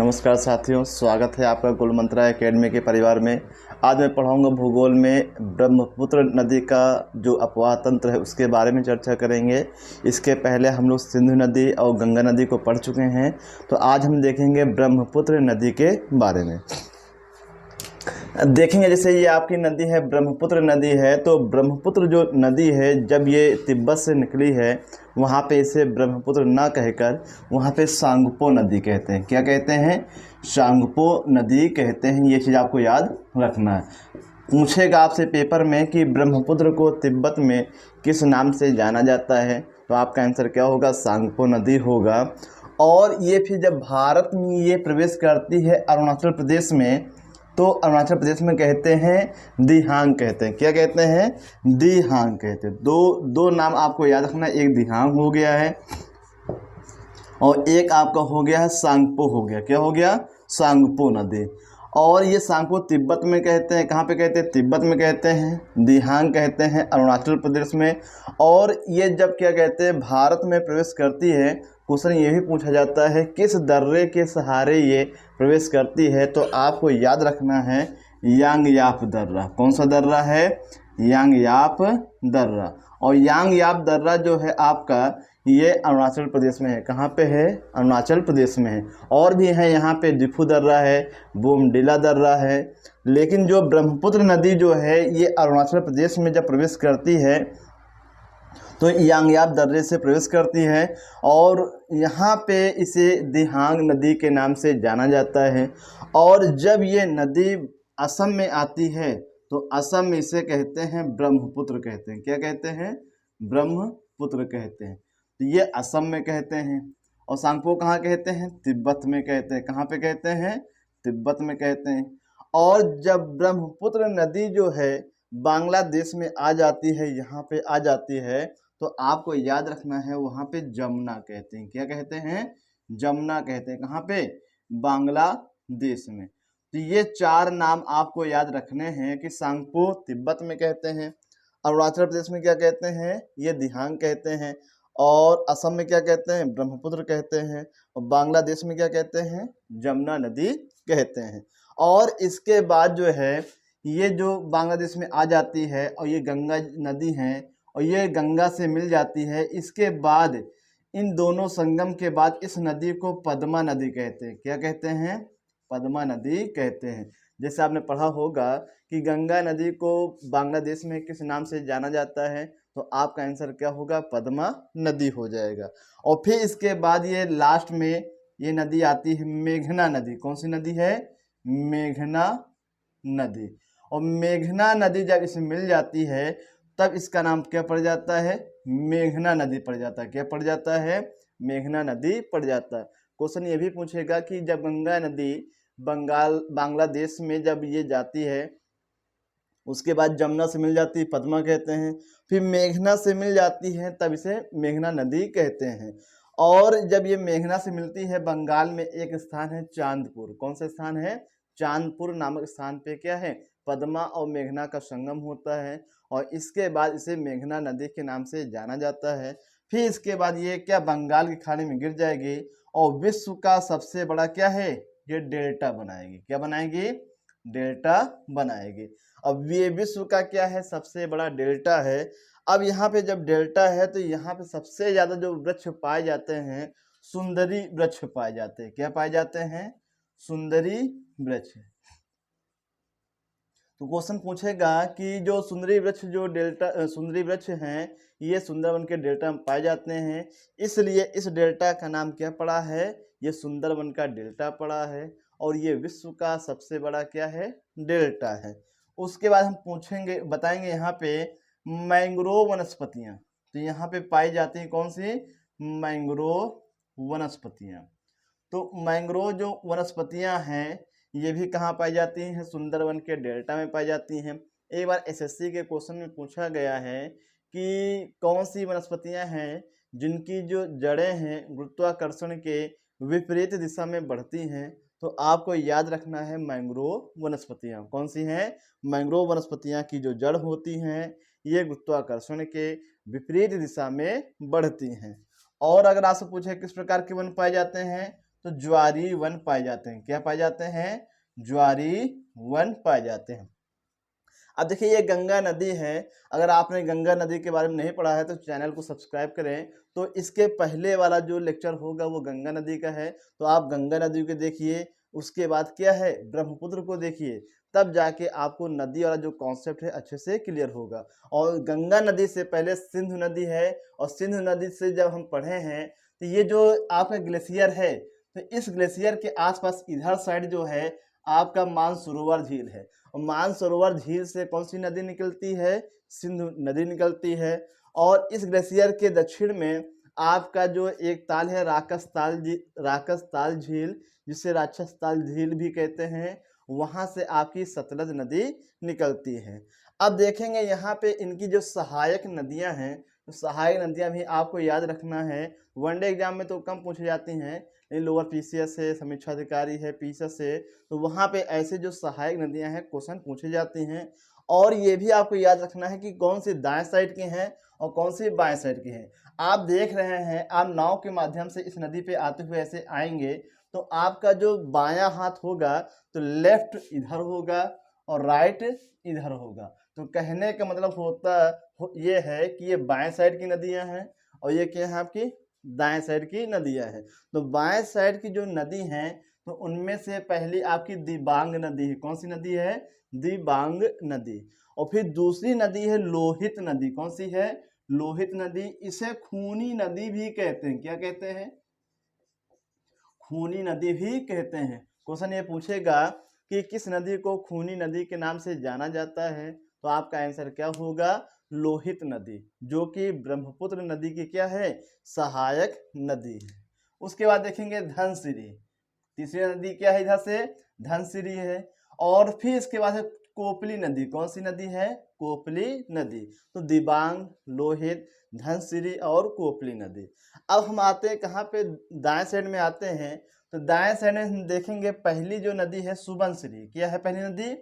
नमस्कार साथियों, स्वागत है आपका गुल मंत्रा एकेडमी के परिवार में। आज मैं पढ़ाऊंगा भूगोल में ब्रह्मपुत्र नदी का जो अपवाह तंत्र है उसके बारे में चर्चा करेंगे। इसके पहले हम लोग सिंधु नदी और गंगा नदी को पढ़ चुके हैं, तो आज हम देखेंगे ब्रह्मपुत्र नदी के बारे में। देखेंगे जैसे ये आपकी नदी है, ब्रह्मपुत्र नदी है। तो ब्रह्मपुत्र जो नदी है, जब ये तिब्बत से निकली है वहाँ पे इसे ब्रह्मपुत्र ना कहकर वहाँ पे सांगपो नदी कहते हैं। क्या कहते हैं? सांगपो नदी कहते हैं। ये चीज़ आपको याद रखना है। पूछेगा आपसे पेपर में कि ब्रह्मपुत्र को तिब्बत में किस नाम से जाना जाता है, तो आपका आंसर क्या होगा? सांगपो नदी होगा। और ये फिर जब भारत में ये प्रवेश करती है अरुणाचल प्रदेश में, तो अरुणाचल प्रदेश में कहते हैं दिहांग कहते हैं। क्या कहते हैं? दिहांग कहते हैं। दो नाम आपको याद रखना, एक दिहांग हो गया है और एक आपका हो गया है सांगपो हो गया। क्या हो गया? सांगपो नदी। और ये सांगपो तिब्बत में कहते हैं। कहाँ पे कहते हैं? तिब्बत में कहते हैं। दिहांग कहते हैं अरुणाचल प्रदेश में। और ये जब क्या कहते हैं भारत में प्रवेश करती है, क्वेश्चन ये भी पूछा जाता है किस दर्रे के सहारे ये प्रवेश करती है, तो आपको याद रखना है यांगयाप दर्रा। कौन सा दर्रा है? यांगयाप दर्रा। और यांगयाप दर्रा जो है आपका, ये अरुणाचल प्रदेश में है। कहाँ पे है? अरुणाचल प्रदेश में है। और भी है यहाँ पे दिफू दर्रा है, बोमडिला दर्रा है। लेकिन जो ब्रह्मपुत्र नदी जो है ये अरुणाचल प्रदेश में जब प्रवेश करती है तो यांगयाप दर्रे से प्रवेश करती है और यहाँ पे इसे दिहांग नदी के नाम से जाना जाता है। और जब ये नदी असम में आती है तो असम में इसे कहते हैं ब्रह्मपुत्र कहते हैं। क्या कहते हैं? ब्रह्मपुत्र कहते हैं। तो ये असम में कहते हैं। और सांगपो कहाँ कहते हैं? तिब्बत में कहते हैं। कहाँ पे कहते हैं? तिब्बत में कहते हैं। और जब ब्रह्मपुत्र नदी जो है बांग्लादेश में आ जाती है, यहाँ पे आ जाती है, तो आपको याद रखना है वहाँ पे जमुना कहते हैं। क्या कहते हैं? जमुना कहते हैं। कहाँ पे? बांग्लादेश में। तो ये चार नाम आपको याद रखने हैं कि सांगपो तिब्बत में कहते हैं, अरुणाचल प्रदेश में क्या कहते हैं? ये दिहांग कहते हैं। और असम में क्या कहते हैं? ब्रह्मपुत्र कहते हैं। और बांग्लादेश में क्या कहते हैं? जमुना नदी कहते हैं। और इसके बाद जो है ये जो बांग्लादेश में आ जाती है और ये गंगा नदी है और ये गंगा से मिल जाती है। इसके बाद इन दोनों संगम के बाद इस नदी को पद्मा नदी कहते हैं। क्या कहते हैं? पद्मा नदी कहते हैं। जैसे आपने पढ़ा होगा कि गंगा नदी को बांग्लादेश में किस नाम से जाना जाता है, तो आपका आंसर क्या होगा? पद्मा नदी हो जाएगा। और फिर इसके बाद ये लास्ट में ये नदी आती है मेघना नदी। कौन सी नदी है? मेघना नदी। और मेघना नदी जब इसे मिल जाती है तब इसका नाम क्या पड़ जाता है? मेघना नदी पड़ जाता है। क्या पड़ जाता है? मेघना नदी पड़ जाता है। क्वेश्चन ये भी पूछेगा कि जब गंगा नदी बांग्लादेश में जब ये जाती है, उसके बाद जमुना से मिल जाती है, पद्मा कहते हैं। फिर मेघना से मिल जाती है तब इसे मेघना नदी कहते हैं। और जब ये मेघना से मिलती है, बंगाल में एक स्थान है चांदपुर। कौन सा स्थान है? चांदपुर नामक स्थान पे क्या है? पद्मा और मेघना का संगम होता है और इसके बाद इसे मेघना नदी के नाम से जाना जाता है। फिर इसके बाद ये क्या बंगाल की खाड़ी में गिर जाएगी और विश्व का सबसे बड़ा क्या है? ये डेल्टा बनाएगी। क्या बनाएगी? डेल्टा बनाएगी। अब ये विश्व का क्या है? सबसे बड़ा डेल्टा है। अब यहाँ पे जब डेल्टा है तो यहाँ पे सबसे ज्यादा जो वृक्ष पाए जाते हैं, सुंदरी वृक्ष पाए जाते हैं। क्या पाए जाते हैं? सुंदरी वृक्ष। तो क्वेश्चन पूछेगा कि जो सुंदरी वृक्ष जो सुंदरी वृक्ष हैं, ये सुंदरवन के डेल्टा में पाए जाते हैं, इसलिए इस डेल्टा का नाम क्या पड़ा है? ये सुंदरवन का डेल्टा पड़ा है। और ये विश्व का सबसे बड़ा क्या है? डेल्टा है। उसके बाद हम पूछेंगे, बताएंगे यहाँ पे मैंग्रोव वनस्पतियाँ। तो यहाँ पे पाई जाती हैं कौन सी? मैंग्रोव वनस्पतियाँ। तो मैंग्रोव जो वनस्पतियाँ हैं ये भी कहाँ पाई जाती हैं? सुंदरवन के डेल्टा में पाई जाती हैं। एक बार एसएससी के क्वेश्चन में पूछा गया है कि कौन सी वनस्पतियाँ हैं जिनकी जो जड़ें हैं गुरुत्वाकर्षण के विपरीत दिशा में बढ़ती हैं, तो आपको याद रखना है मैंग्रोव वनस्पतियाँ। कौन सी हैं? मैंग्रोव वनस्पतियाँ की जो जड़ होती हैं ये गुरुत्वाकर्षण के विपरीत दिशा में बढ़ती हैं। और अगर आपसे पूछे किस प्रकार के वन पाए जाते हैं, तो ज्वारीय वन पाए जाते हैं। क्या पाए जाते हैं? ज्वारीय वन पाए जाते हैं। अब देखिए ये गंगा नदी है। अगर आपने गंगा नदी के बारे में नहीं पढ़ा है तो चैनल को सब्सक्राइब करें। तो इसके पहले वाला जो लेक्चर होगा वो गंगा नदी का है, तो आप गंगा नदी को देखिए। उसके बाद क्या है, ब्रह्मपुत्र को देखिए, तब जाके आपको नदी वाला जो कॉन्सेप्ट है अच्छे से क्लियर होगा। और गंगा नदी से पहले सिंधु नदी है, और सिंधु नदी से जब हम पढ़े हैं तो ये जो आपका ग्लेशियर है, तो इस ग्लेशियर के आसपास इधर साइड जो है आपका मानसरोवर झील है। और मानसरोवर झील से कौन सी नदी निकलती है? सिंधु नदी निकलती है। और इस ग्लेशियर के दक्षिण में आपका जो एक ताल है राकस ताल झील, जिसे राक्षस ताल झील भी कहते हैं, वहां से आपकी सतलज नदी निकलती है। अब देखेंगे यहाँ पे इनकी जो सहायक नदियां हैं, तो सहायक नदियां भी आपको याद रखना है। वनडे एग्जाम में तो कम पूछी जाती हैं, लेकिन लोअर पीसीएस से, समीक्षा अधिकारी है पीसीएस से, तो वहाँ पे ऐसे जो सहायक नदियां हैं क्वेश्चन पूछे जाती हैं। और ये भी आपको याद रखना है कि कौन सी दाएं साइड की हैं और कौन सी बाएं साइड की हैं। आप देख रहे हैं, आप नाव के माध्यम से इस नदी पे आते हुए ऐसे आएंगे, तो आपका जो बायां हाथ होगा तो लेफ्ट इधर होगा और राइट इधर होगा। तो कहने का मतलब ये है कि ये बाएं साइड की नदियां हैं और ये क्या है आपकी दाएं साइड की नदियां हैं। तो बाएं साइड की जो नदी हैं, तो उनमें से पहली आपकी दिबांग नदी है। कौन सी नदी है? दिबांग नदी। और फिर दूसरी नदी है लोहित नदी। कौन सी है? लोहित नदी। इसे खूनी नदी भी कहते हैं। क्या कहते हैं? खूनी नदी भी कहते हैं। क्वेश्चन ये पूछेगा कि किस नदी को खूनी नदी के नाम से जाना जाता है, तो आपका आंसर क्या होगा? लोहित नदी, जो कि ब्रह्मपुत्र नदी की क्या है? सहायक नदी है। उसके बाद देखेंगे धनसिरी। तीसरी नदी क्या है? इधर से धनसिरी है। और फिर इसके बाद है कोपली नदी। कौन सी नदी है? कोपली नदी। तो दिबांग, लोहित, धनसिरी और कोपली नदी। अब हम आते हैं कहाँ पे? दाएं साइड में आते हैं। तो दाएं साइड में हम देखेंगे पहली जो नदी है सुबनसिरी। क्या है पहली नदी?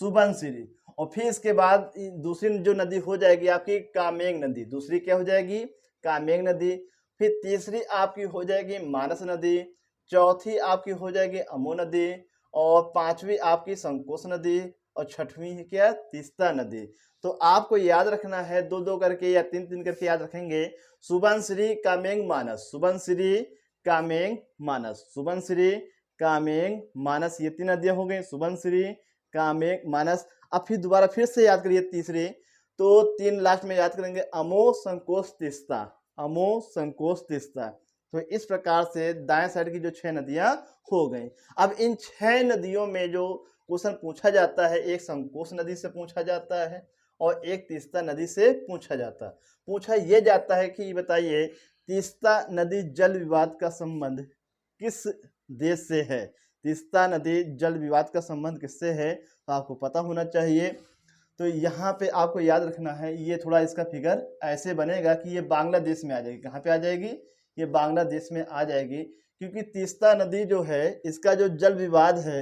सुबनसिरी। और फिर इसके बाद दूसरी जो नदी हो जाएगी आपकी कामेंग नदी। दूसरी क्या हो जाएगी? कामेंग नदी। फिर तीसरी आपकी हो जाएगी मानस नदी। चौथी आपकी हो जाएगी अमो नदी। और पांचवी आपकी संकोश नदी। और छठवीं है क्या? तीस्ता नदी। तो आपको याद रखना है, दो दो करके या तीन तीन करके याद रखेंगे। सुबनसिरी, कामेंग, मानस। सुबनसिरी, कामेंग, मानस। सुबनसिरी, कामेंग, मानस, ये तीन नदियां हो गई। सुबनसिरी, कामेंग, मानस। अब फिर दोबारा फिर से याद करिए तीसरी। तो तीन लास्ट में याद करेंगे अमो, संकोश, तीस्ता। अमो, संकोश, तीस्ता। तो इस प्रकार से दाएं साइड की जो 6 नदियां हो गई। अब इन 6 नदियों में जो क्वेश्चन पूछा जाता है, एक संकोश नदी से पूछा जाता है और एक तीस्ता नदी से पूछा यह जाता है कि बताइए तीस्ता नदी जल विवाद का संबंध किस देश से है? तीस्ता नदी जल विवाद का संबंध किससे है, तो आपको पता होना चाहिए। तो यहाँ पे आपको याद रखना है, ये थोड़ा इसका फिगर ऐसे बनेगा कि ये बांग्लादेश में आ जाएगी। कहाँ पे आ जाएगी? ये बांग्लादेश में आ जाएगी, क्योंकि तीस्ता नदी जो है इसका जो जल विवाद है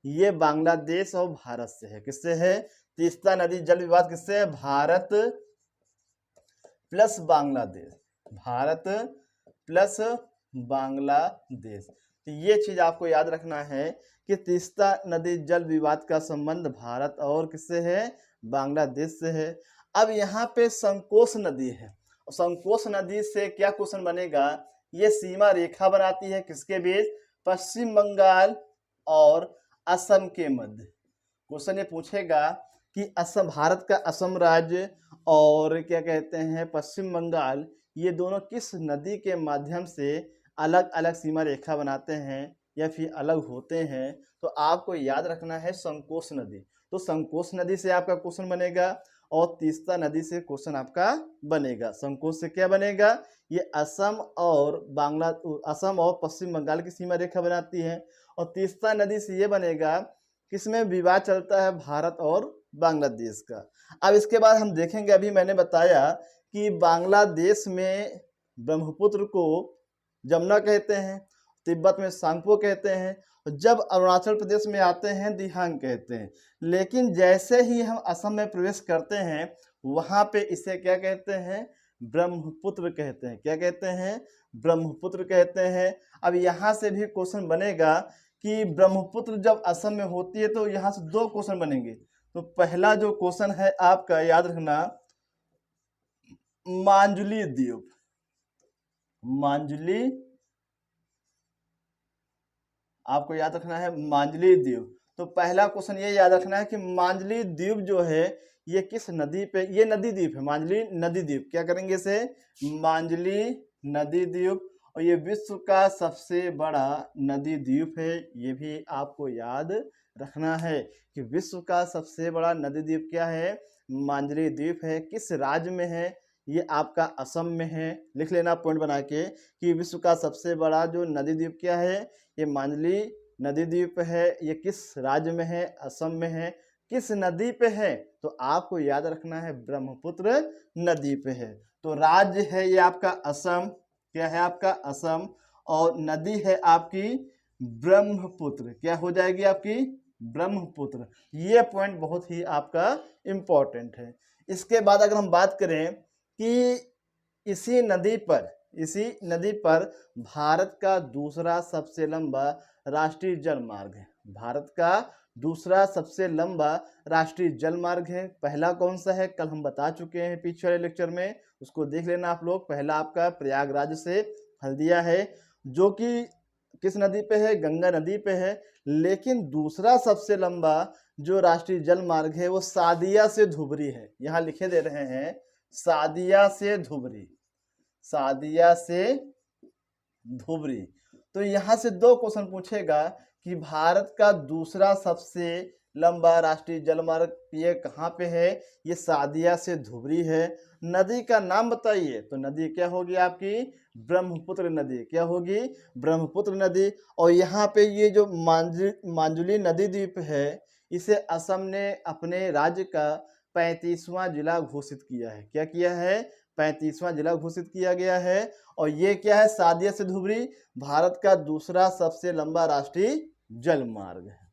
ये बांग्लादेश और भारत से है। किससे है? तीस्ता नदी जल विवाद किससे है? भारत प्लस बांग्लादेश। भारत प्लस बांग्लादेश। तो ये चीज आपको याद रखना है कि तीस्ता नदी जल विवाद का संबंध भारत और किससे है? बांग्लादेश से है। अब यहाँ पे संकोश नदी है, और संकोश नदी से क्या क्वेश्चन बनेगा? ये सीमा रेखा बनाती है किसके बीच? पश्चिम बंगाल और असम के मध्य। क्वेश्चन ये पूछेगा कि असम, भारत का असम राज्य और क्या कहते हैं पश्चिम बंगाल, ये दोनों किस नदी के माध्यम से अलग अलग सीमा रेखा बनाते हैं या फिर अलग होते हैं? तो आपको याद रखना है संकोश नदी। तो संकोश नदी से आपका क्वेश्चन बनेगा और तीस्ता नदी से क्वेश्चन आपका बनेगा। संकोश से क्या बनेगा? ये असम और पश्चिम बंगाल की सीमा रेखा बनाती है। और तीस्ता नदी से ये बनेगा किसमें विवाद चलता है? भारत और बांग्लादेश का। अब इसके बाद हम देखेंगे, अभी मैंने बताया कि बांग्लादेश में ब्रह्मपुत्र को जमुना कहते हैं, तिब्बत में सांगपो कहते हैं, जब अरुणाचल प्रदेश में आते हैं दिहांग कहते हैं। लेकिन जैसे ही हम असम में प्रवेश करते हैं वहां पे इसे क्या कहते हैं? ब्रह्मपुत्र कहते हैं। क्या कहते हैं? ब्रह्मपुत्र कहते हैं। अब यहाँ से भी क्वेश्चन बनेगा कि ब्रह्मपुत्र जब असम में होती है तो यहाँ से दो क्वेश्चन बनेंगे। तो पहला जो क्वेश्चन है आपका याद रखना, मांजुली द्वीप, मांजुली आपको याद रखना है, मांजुली द्वीप। तो पहला क्वेश्चन ये याद रखना है कि मांजुली द्वीप जो है ये किस नदी पे, ये नदी द्वीप है, मांजुली नदी द्वीप। क्या करेंगे इसे, मांजुली नदी द्वीप। और ये विश्व का सबसे बड़ा नदी द्वीप है, ये भी आपको याद रखना है कि विश्व का सबसे बड़ा नदी द्वीप क्या है, मांजुली द्वीप है। किस राज्य में है, ये आपका असम में है। लिख लेना पॉइंट बना के कि विश्व का सबसे बड़ा जो नदी द्वीप क्या है, ये मांजुली नदी द्वीप है। ये किस राज्य में है, असम में है। किस नदी पे है, तो आपको याद रखना है ब्रह्मपुत्र नदी पे है। तो राज्य है ये आपका असम, क्या है आपका असम, और नदी है आपकी ब्रह्मपुत्र। क्या हो जाएगी आपकी, ब्रह्मपुत्र। ये पॉइंट बहुत ही आपका इम्पोर्टेंट है। इसके बाद अगर हम बात करें कि इसी नदी पर भारत का दूसरा सबसे लंबा राष्ट्रीय जलमार्ग है। भारत का दूसरा सबसे लंबा राष्ट्रीय जलमार्ग है। पहला कौन सा है, कल हम बता चुके हैं पिछले वाले लेक्चर में, उसको देख लेना आप लोग। पहला आपका प्रयागराज से हल्दिया है, जो कि किस नदी पे है, गंगा नदी पे है। लेकिन दूसरा सबसे लंबा जो राष्ट्रीय जलमार्ग है वो सादिया से धुबरी है। यहाँ लिखे दे रहे हैं सादिया से धुबरी, सादिया से धुबरी। तो यहाँ से दो क्वेश्चन पूछेगा कि भारत का दूसरा सबसे लंबा राष्ट्रीय जलमार्ग ये कहाँ पे है, ये सादिया से धुबरी है। नदी का नाम बताइए, तो नदी क्या होगी आपकी, ब्रह्मपुत्र नदी। क्या होगी, ब्रह्मपुत्र नदी। और यहाँ पे ये जो मांजुली नदी द्वीप है, इसे असम ने अपने राज्य का 35वां जिला घोषित किया है। क्या किया है, 35वां जिला घोषित किया गया है। और ये क्या है, सादिया से धुबरी भारत का दूसरा सबसे लंबा राष्ट्रीय जलमार्ग है।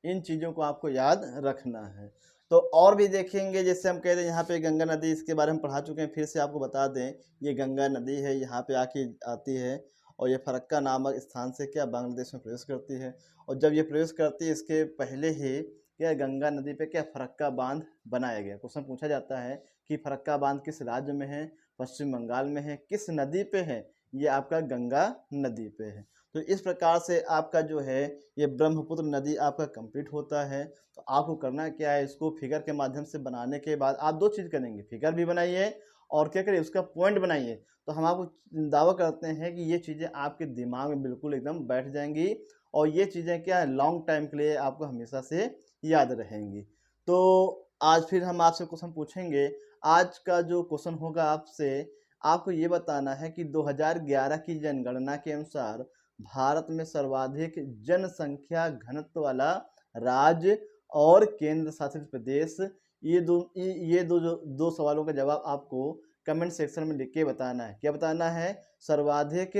इन चीजों को आपको याद रखना है। तो और भी देखेंगे, जैसे हम कह रहे हैं यहाँ पे गंगा नदी, इसके बारे में पढ़ा चुके हैं, फिर से आपको बता दें, ये गंगा नदी है, यहाँ पे आके आती है और ये फरक्का नामक स्थान से क्या बांग्लादेश में प्रवेश करती है। और जब ये प्रवेश करती है, इसके पहले ही क्या गंगा नदी पे क्या फरक्का बांध बनाया गया। क्वेश्चन पूछा जाता है कि फरक्का बांध किस राज्य में है, पश्चिम बंगाल में है, किस नदी पे है, ये आपका गंगा नदी पे है। तो इस प्रकार से आपका जो है ये ब्रह्मपुत्र नदी आपका कंप्लीट होता है। तो आपको करना क्या है, इसको फिगर के माध्यम से बनाने के बाद आप दो चीज़ करेंगे, फिगर भी बनाइए और क्या करिए, उसका पॉइंट बनाइए। तो हम आपको दावा करते हैं कि ये चीज़ें आपके दिमाग में बिल्कुल एकदम बैठ जाएंगी और ये चीज़ें क्या है, लॉन्ग टाइम के लिए आपको हमेशा से याद रहेंगी। तो आज फिर हम आपसे क्वेश्चन पूछेंगे। आज का जो क्वेश्चन होगा आपसे, आपको ये बताना है कि 2011 की जनगणना के अनुसार भारत में सर्वाधिक जनसंख्या घनत्व वाला राज्य और केंद्र शासित प्रदेश, ये दो सवालों का जवाब आपको कमेंट सेक्शन में लिख के बताना है। क्या बताना है, सर्वाधिक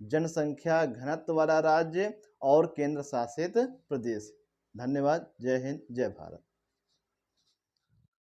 जनसंख्या घनत्व वाला राज्य और केंद्र शासित प्रदेश। धन्यवाद। जय हिंद, जय भारत।